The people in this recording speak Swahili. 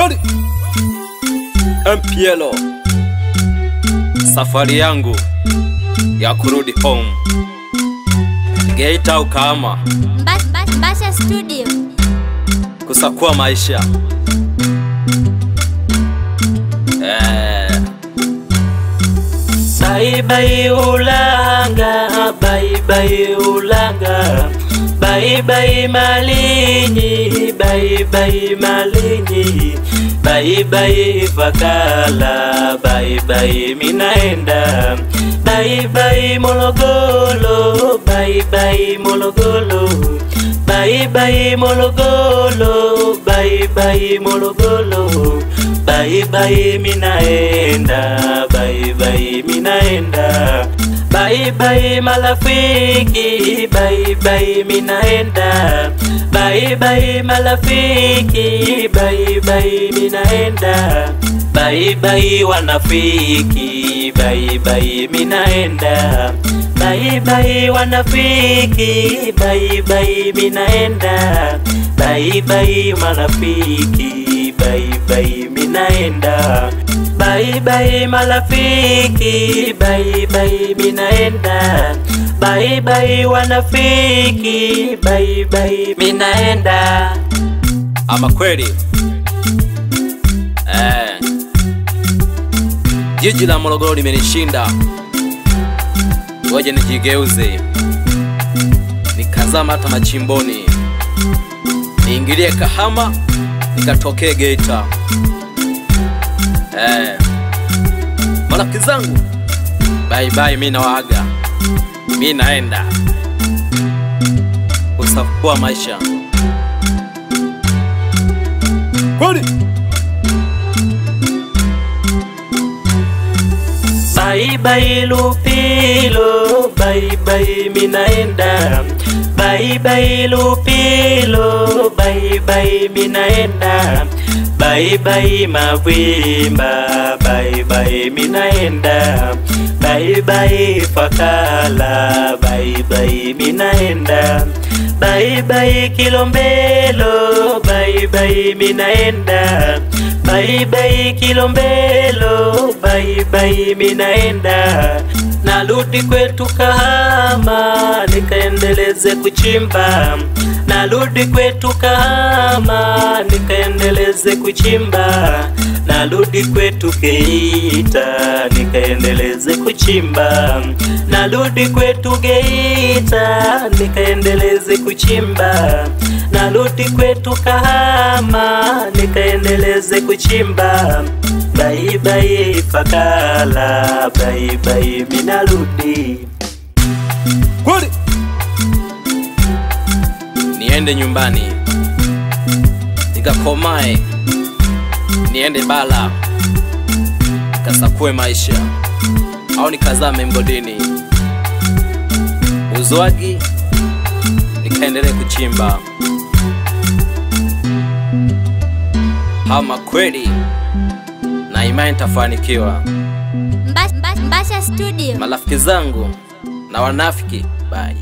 Kweli MPLO, safari yangu ya kurudi home Geita au Kahama, Mbasha Studio, kusakua maisha. Bye bye Ulanga, bye bye Ulanga, bye bye Malinyi, bye bye Malinyi, bye bye Fakala, bye bye Minaenda, bye bye Morogoro, bye bye Morogoro, bye bye Morogoro, bye bye Morogoro, bye bye Minaenda, bye bye Minaenda, bye bye marafiki, bye bye Minaenda, bye bye marafiki, bye bye Minaenda, bye bye wanafiki, bye bye Minaenda, bye bye wanafiki, bye bye Minaenda, bye bye marafiki, bye bye Minaenda, bye bye marafiki, bye bye Minaenda, bye bye wanafiki, bye bye Minaenda. Ama kweli jiji la Morogoro limenishinda. Ngoja nijigeuze, nikazama hata machimboni, niingilie Kahama, nikatokee Geita. Marafiki zangu, bye bye, mimi nawaaga. Mimi naenda kusafua maisha. Kweli bye bye Lupilo, bye bye Minaenda, bye bye Lupilo, bye bye Minaenda, bye bye Mavimba, bye bye Minaenda, bye bye Fakala, bye bye Minaenda, bye bye Kilombero, bye bye Minaenda, bye bye Kilombero, bye bye Minaenda. Narudi kwetu Kahama, nikaendeleze kuchimba. Narudi kwetu Kahama, nikaendeleze kuchimba. Narudi kwetu Geita, nikaendeleze kuchimba. Narudi kwetu Geita, nikaendeleze kuchimba. Narudi kwetu Kahama, nikaendeleze kuchimba. Bye bye Fakala, bye bye minarudi. kweli niende nyumbani, nikakomae, niende Bala, kasakue maisha, au nikazame mgodini Uzwagi, nikaendelee kuchimba. Ama kweli na imani tafanikiwa. Mbasha Studio, Marafiki zangu na wanafiki, bye.